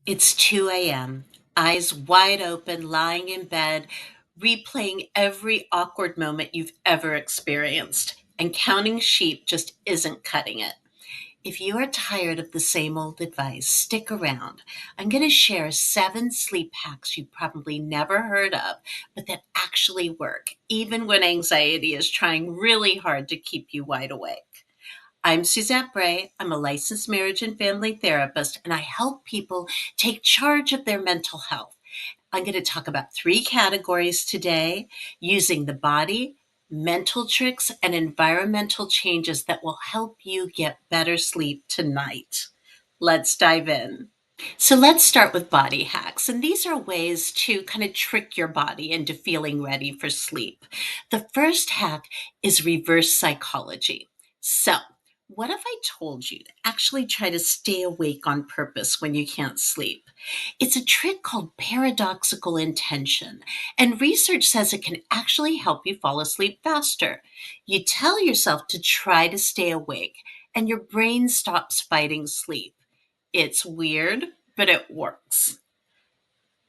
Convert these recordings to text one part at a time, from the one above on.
It's 2 a.m., eyes wide open, lying in bed, replaying every awkward moment you've ever experienced. And counting sheep just isn't cutting it. If you are tired of the same old advice, stick around. I'm going to share 7 sleep hacks you probably never heard of, but that actually work, even when anxiety is trying really hard to keep you wide awake. I'm Suzette Bray. I'm a licensed marriage and family therapist, and I help people take charge of their mental health. I'm going to talk about 3 categories today using the body, mental tricks, and environmental changes that will help you get better sleep tonight. Let's dive in. So let's start with body hacks. And these are ways to kind of trick your body into feeling ready for sleep. The first hack is reverse psychology. So, what if I told you to actually try to stay awake on purpose when you can't sleep? It's a trick called paradoxical intention, and research says it can actually help you fall asleep faster. You tell yourself to try to stay awake, and your brain stops fighting sleep. It's weird, but it works.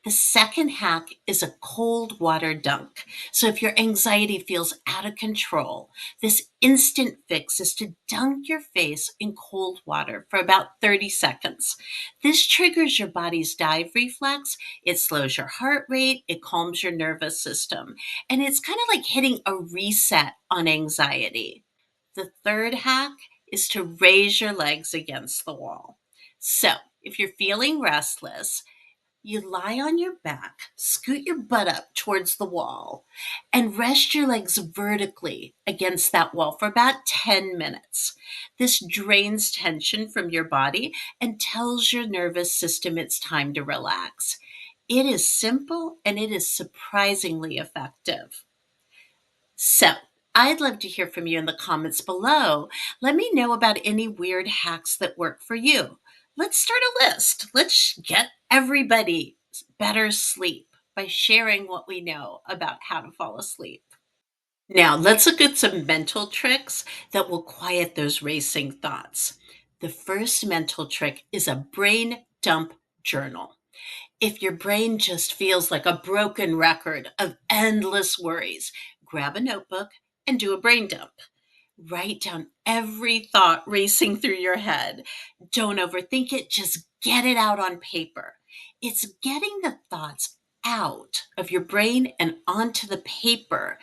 The second hack is a cold water dunk. So if your anxiety feels out of control, this instant fix is to dunk your face in cold water for about 30 seconds. This triggers your body's dive reflex, it slows your heart rate, it calms your nervous system, and it's kind of like hitting a reset on anxiety. The third hack is to raise your legs against the wall. So, if you're feeling restless, you lie on your back, scoot your butt up towards the wall, and rest your legs vertically against that wall for about 10 minutes. This drains tension from your body and tells your nervous system it's time to relax. It is simple and it is surprisingly effective. So, I'd love to hear from you in the comments below. Let me know about any weird hacks that work for you. Let's start a list. Let's get everybody better sleep by sharing what we know about how to fall asleep. Now, let's look at some mental tricks that will quiet those racing thoughts. The first mental trick is a brain dump journal. If your brain just feels like a broken record of endless worries, grab a notebook and do a brain dump. Write down every thought racing through your head. Don't overthink it, just get it out on paper. It's getting the thoughts out of your brain and onto the paper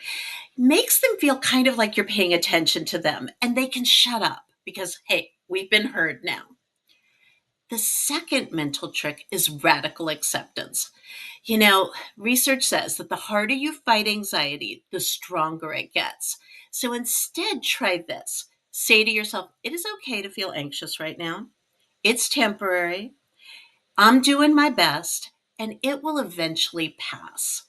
makes them feel kind of like you're paying attention to them and they can shut up because, hey, we've been heard now. The second mental trick is radical acceptance. Research says that the harder you fight anxiety, the stronger it gets. So instead, try this. Say to yourself, it is okay to feel anxious right now. It's temporary. I'm doing my best, and it will eventually pass.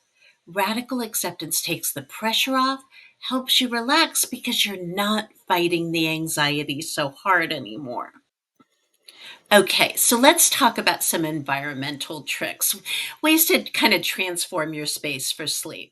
Radical acceptance takes the pressure off, helps you relax because you're not fighting the anxiety so hard anymore. Okay, so let's talk about some environmental tricks, ways to kind of transform your space for sleep.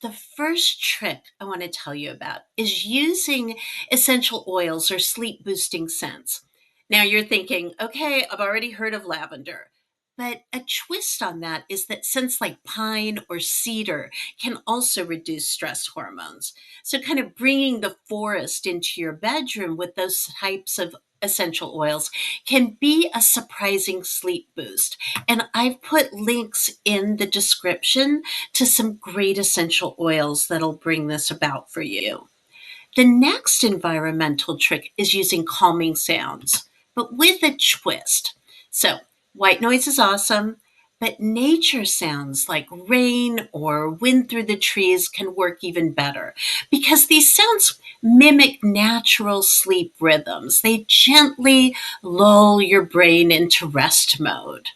The first trick I want to tell you about is using essential oils or sleep boosting scents. Now you're thinking, okay, I've already heard of lavender. But a twist on that is that scents like pine or cedar can also reduce stress hormones. So, kind of bringing the forest into your bedroom with those types of essential oils can be a surprising sleep boost. And I've put links in the description to some great essential oils that'll bring this about for you. The next environmental trick is using calming sounds, but with a twist. So, white noise is awesome, but nature sounds like rain or wind through the trees can work even better because these sounds mimic natural sleep rhythms. They gently lull your brain into rest mode.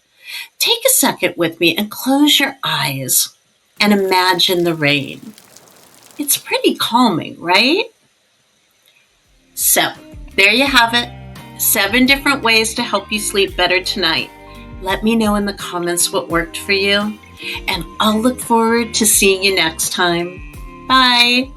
Take a second with me and close your eyes and imagine the rain. It's pretty calming, right? So, there you have it. 7 different ways to help you sleep better tonight. Let me know in the comments what worked for you, and I'll look forward to seeing you next time. Bye.